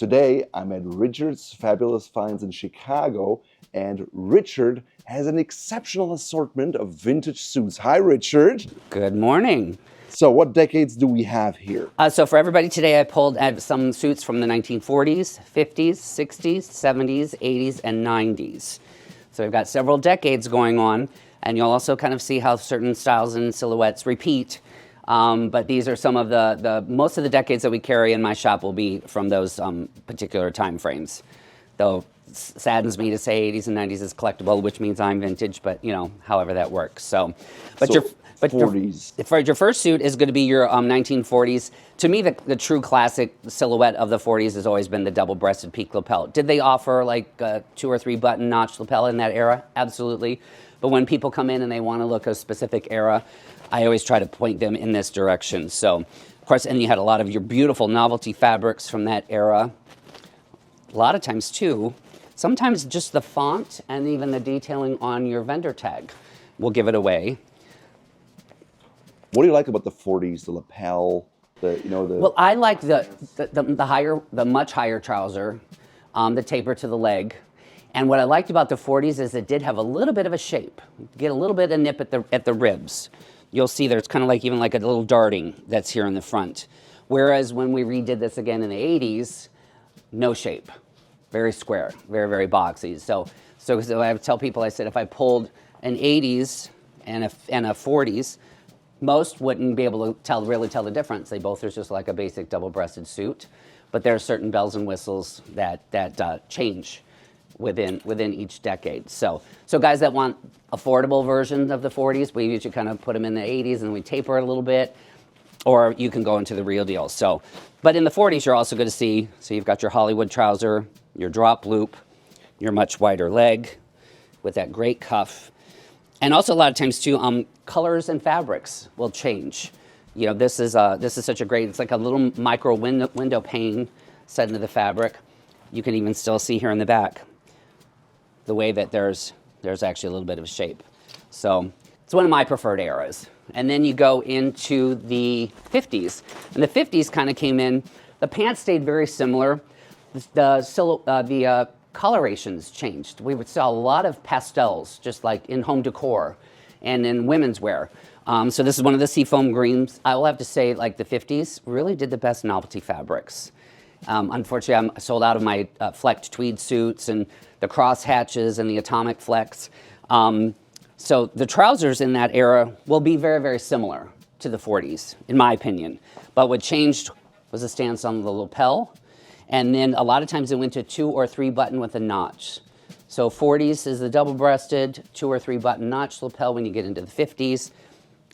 Today, I'm at Richard's Fabulous Finds in Chicago, and Richard has an exceptional assortment of vintage suits. Hi, Richard. Good morning. So what decades do we have here? So for everybody today, I pulled some suits from the 1940s, 50s, 60s, 70s, 80s, and 90s. So we've got several decades going on, and you'll also kind of see how certain styles and silhouettes repeat. But these are some of most of the decades that we carry in my shop will be from those particular time frames. Though it saddens me to say 80s and 90s is collectible, which means I'm vintage, but you know, however that works. So, but 40s. Your first suit is going to be your 1940s. To me, the true classic silhouette of the 40s has always been the double-breasted peak lapel. Did they offer like a 2 or 3 button notch lapel in that era? Absolutely. But when people come in and they want to look a specific era, I always try to point them in this direction. So, of course, and you had a lot of your beautiful novelty fabrics from that era. A lot of times, too, sometimes just the font and even the detailing on your vendor tag will give it away. What do you like about the 40s, the lapel, Well, I like the much higher trouser, the taper to the leg. And what I liked about the 40s is it did have a little bit of a shape. Get a little bit of nip at the ribs. You'll see there's kind of like even like a little darting that's here in the front. Whereas when we redid this again in the 80s, no shape. Very square, very, very boxy. So I would tell people, I said, if I pulled an 80s and a 40s, most wouldn't be able to really tell the difference. They both are just like a basic double-breasted suit. But there are certain bells and whistles that change within each decade. So guys that want affordable versions of the 40s, we usually kind of put them in the 80s and we taper it a little bit, or you can go into the real deal. So, but in the 40s, you're also going to see, so you've got your Hollywood trouser, your drop loop, your much wider leg with that great cuff. And also a lot of times too, colors and fabrics will change. You know, this is such a great, it's like a little micro window pane set into the fabric. You can even still see here in the back the way that there's actually a little bit of shape. So it's one of my preferred eras. And then you go into the 50s. And the 50s kind of came in, the pants stayed very similar. The colorations changed. We would sell a lot of pastels, just like in home decor and in women's wear. So this is one of the seafoam greens. I will have to say, like the 50s really did the best novelty fabrics. Unfortunately, I'm sold out of my flecked tweed suits and the cross hatches and the atomic flex. So the trousers in that era will be very, very similar to the 40s, in my opinion. But what changed was the stance on the lapel. And then a lot of times it went to 2 or 3 button with a notch. So 40s is the double-breasted, 2 or 3 button notch lapel. When you get into the 50s,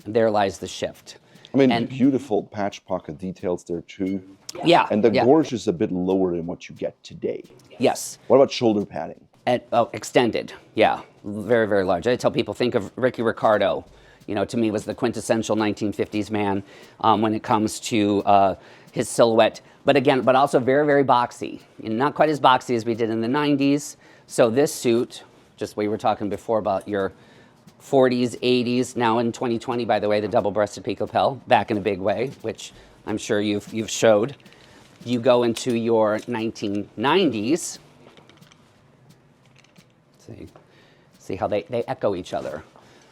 there lies the shift. I mean, beautiful patch pocket details there too. Yeah. And the gorge is a bit lower than what you get today. Yes. What about shoulder padding? Extended. Yeah. Very, very large. I tell people, think of Ricky Ricardo. You know, to me, was the quintessential 1950s man when it comes to his silhouette. But also very, very boxy. And not quite as boxy as we did in the 90s. So this suit, just we were talking before about your 40s, 80s, now in 2020, by the way, the double-breasted peak lapel, back in a big way, which I'm sure you've showed. You go into your 1990s. See how they echo each other.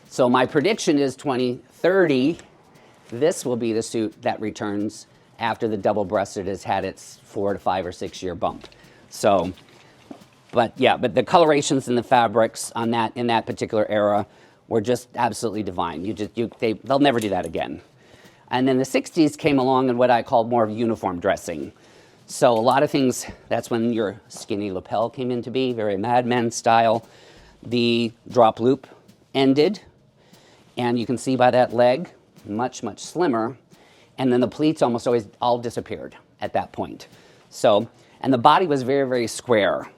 So my prediction is 2030, this will be the suit that returns after the double-breasted has had its 4 to 5 or 6 year bump. So, but the colorations and the fabrics on that in that particular era were just absolutely divine. They'll never do that again. And then the 60s came along in what I call more of uniform dressing. So a lot of things, that's when your skinny lapel came into be, very Mad Men style. The drop loop ended, and you can see by that leg, much, much slimmer. And then the pleats almost always all disappeared at that point. So, and the body was very, very square.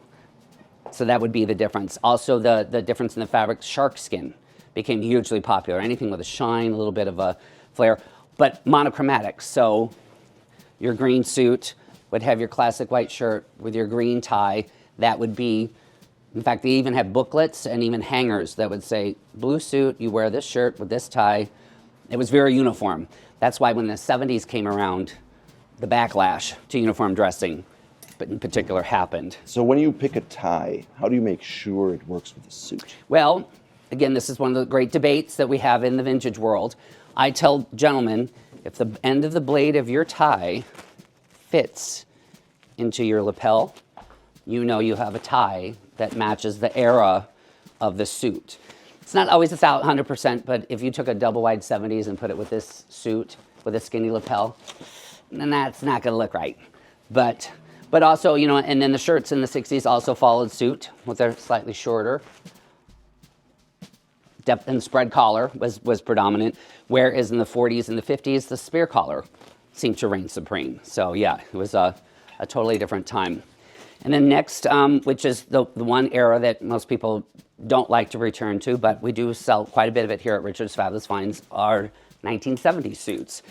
So that would be the difference. Also the difference in the fabric, shark skin became hugely popular. Anything with a shine, a little bit of a flare, but monochromatic. So your green suit would have your classic white shirt with your green tie. That would be, in fact, they even had booklets and even hangers that would say, blue suit, you wear this shirt with this tie. It was very uniform. That's why when the 70s came around, the backlash to uniform dressing in particular happened. So when you pick a tie, how do you make sure it works with the suit? Well, again, this is one of the great debates that we have in the vintage world. I tell gentlemen, if the end of the blade of your tie fits into your lapel, you know you have a tie that matches the era of the suit. It's not always 100%, but if you took a double wide 70s and put it with this suit with a skinny lapel, then that's not going to look right. But also, you know, and then the shirts in the 60s also followed suit with their slightly shorter depth, and spread collar was predominant, whereas in the 40s and the 50s, the spear collar seemed to reign supreme. So yeah, it was a totally different time. And then next, which is the one era that most people don't like to return to, but we do sell quite a bit of it here at Richard's Fabulous Finds, are 1970s suits.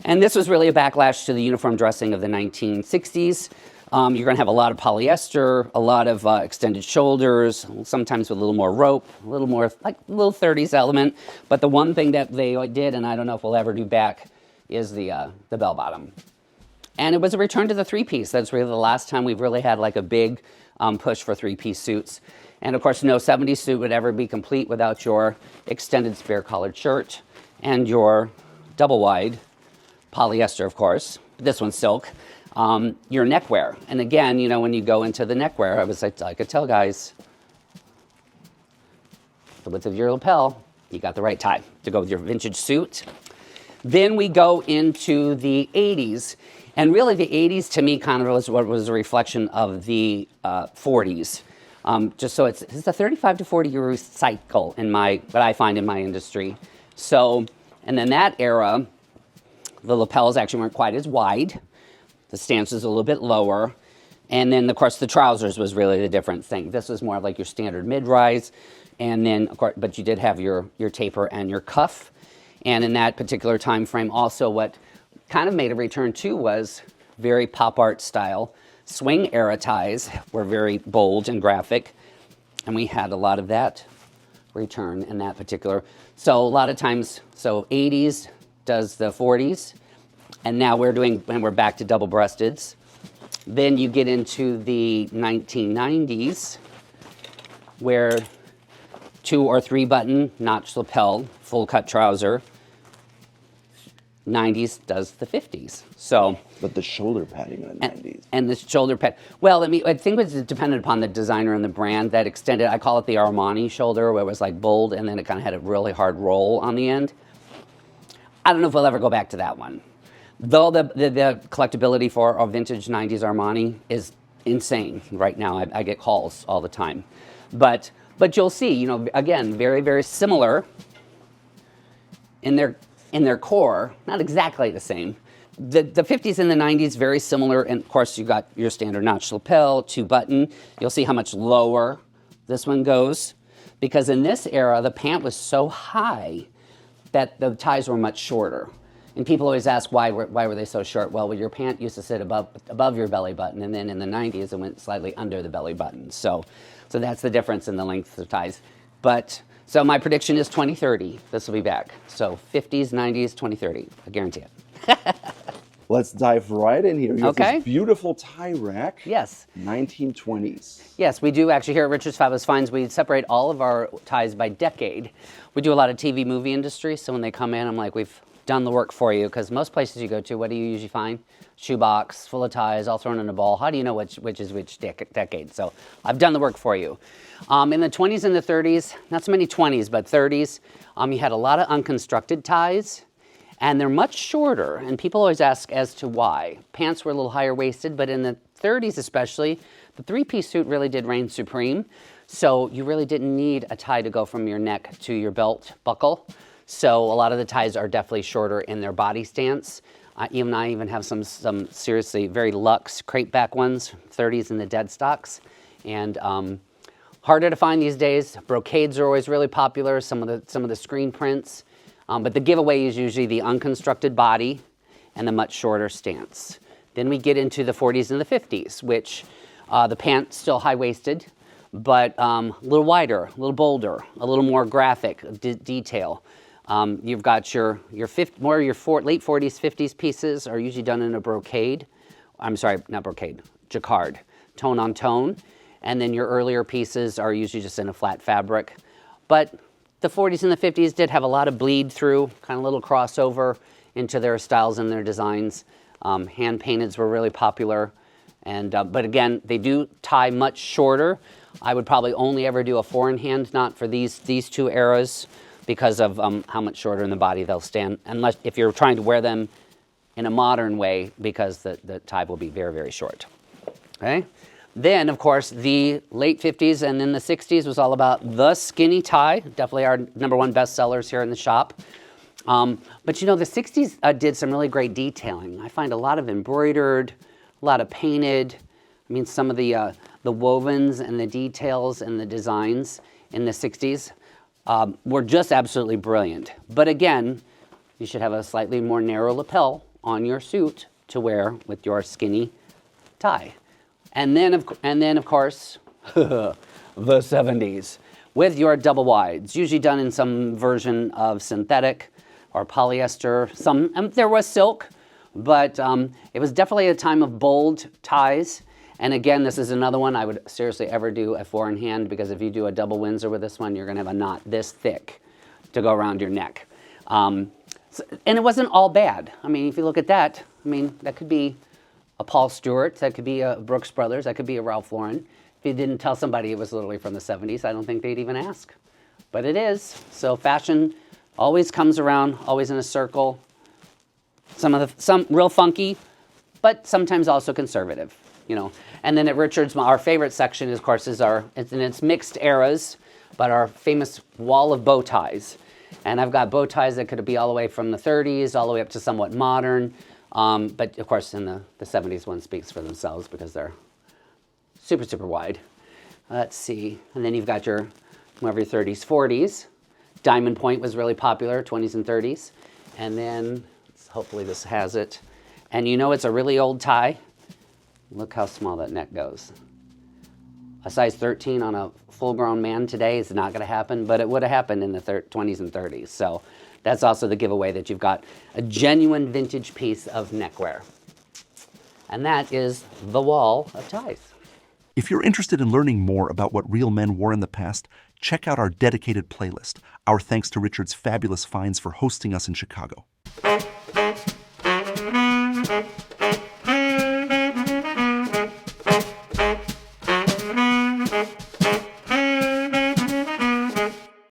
And this was really a backlash to the uniform dressing of the 1960s. You're going to have a lot of polyester, a lot of extended shoulders, sometimes with a little more rope, a little more like a little 30s element. But the one thing that they did, and I don't know if we'll ever do back, is the bell bottom. And it was a return to the three-piece. That's really the last time we've really had like a big push for three-piece suits. And of course, no 70s suit would ever be complete without your extended spear collared shirt and your double wide polyester, of course. This one's silk. Your neckwear. And again, you know, when you go into the neckwear, I could tell guys, the width of your lapel, you got the right tie to go with your vintage suit. Then we go into the 80s. And really the 80s to me kind of was a reflection of the 40s. Just so it's a 35 to 40 year cycle in what I find in my industry. So, and then that era, the lapels actually weren't quite as wide. The stance was a little bit lower. And then, of course, the trousers was really the different thing. This was more like your standard mid-rise. And then, of course, but you did have your taper and your cuff. And in that particular time frame, also what kind of made a return too was very pop art style. Swing era ties were very bold and graphic. And we had a lot of that return in that particular. So a lot of times, so 80s does the 40s. And now we're back to double-breasteds. Then you get into the 1990s, where 2 or 3 button notch lapel, full cut trouser. 90s does the 50s. So, but the shoulder padding in the 90s. And the shoulder pad. Well, I think it was dependent upon the designer and the brand that extended. I call it the Armani shoulder, where it was like bold, and then it kind of had a really hard roll on the end. I don't know if we'll ever go back to that one. Though the collectability for a vintage 90s Armani is insane right now. I get calls all the time. But you'll see, you know, again, very, very similar in their core, not exactly the same. The 50s and the 90s, very similar. And of course, you got your standard notch lapel, 2 button. You'll see how much lower this one goes. Because in this era, the pant was so high that the ties were much shorter. And people always ask why were they so short? Well, your pant used to sit above your belly button, and then in the 90s it went slightly under the belly button. So that's the difference in the length of ties. But so my prediction is 2030. This will be back. So 50s, 90s, 2030. I guarantee it. Let's dive right in here. You have Okay. this beautiful tie rack. Yes. 1920s. Yes, we do actually here at Richard's Fabulous Finds. We separate all of our ties by decade. We do a lot of TV movie industry, so when they come in, I'm like, we've done the work for you, because most places you go to, what do you usually find? Shoebox full of ties, all thrown in a ball. How do you know which is which decade? So I've done the work for you. In the 20s and the 30s, not so many 20s, but 30s, you had a lot of unconstructed ties, and they're much shorter, and people always ask as to why. Pants were a little higher waisted, but in the 30s especially, the three-piece suit really did reign supreme, so you really didn't need a tie to go from your neck to your belt buckle. So a lot of the ties are definitely shorter in their body stance. I even have some seriously very luxe crepe back ones, 30s in the dead stocks, and harder to find these days. Brocades are always really popular. Some of the screen prints, but the giveaway is usually the unconstructed body and the much shorter stance. Then we get into the 40s and the 50s, which the pants still high waisted, but a little wider, a little bolder, a little more graphic detail. You've got your late 40s, 50s pieces are usually done in a brocade. I'm sorry, not brocade, jacquard, tone on tone. And then your earlier pieces are usually just in a flat fabric. But the 40s and the 50s did have a lot of bleed through, kind of little crossover into their styles and their designs. Hand painteds were really popular. And, but again, they do tie much shorter. I would probably only ever do a 4-in-hand knot for these two eras because of how much shorter in the body they'll stand, unless if you're trying to wear them in a modern way, because the tie will be very, very short. Okay? Then, of course, the late 50s and then the 60s was all about the skinny tie, definitely our #1 bestsellers here in the shop. But you know, the 60s did some really great detailing. I find a lot of embroidered, a lot of painted. I mean, some of the wovens and the details and the designs in the 60s were just absolutely brilliant. But again, you should have a slightly more narrow lapel on your suit to wear with your skinny tie. And then of course, the 70s with your double wides, usually done in some version of synthetic or polyester. There was silk, but it was definitely a time of bold ties. And again, this is another one I would seriously ever do a 4-in-hand, because if you do a double Windsor with this one, you're going to have a knot this thick to go around your neck. And it wasn't all bad. I mean, if you look at that, I mean, that could be a Paul Stewart, that could be a Brooks Brothers, that could be a Ralph Lauren. If you didn't tell somebody it was literally from the 70s, I don't think they'd even ask. But it is. So fashion always comes around, always in a circle. Some real funky, but sometimes also conservative, you know. And then at Richards, our favorite section, of course, is it's mixed eras, but our famous wall of bow ties. And I've got bow ties that could be all the way from the 30s, all the way up to somewhat modern. But of course, in the 70s, one speaks for themselves because they're super, super wide. Let's see. And then you've got your 30s, 40s. Diamond point was really popular, 20s and 30s. And then, hopefully this has it. And you know it's a really old tie. Look how small that neck goes. A size 13 on a full-grown man today is not going to happen, but it would have happened in the 20s and 30s. So that's also the giveaway, that you've got a genuine vintage piece of neckwear. And that is the wall of ties. If you're interested in learning more about what real men wore in the past, check out our dedicated playlist. Our thanks to Richard's fabulous finds for hosting us in Chicago.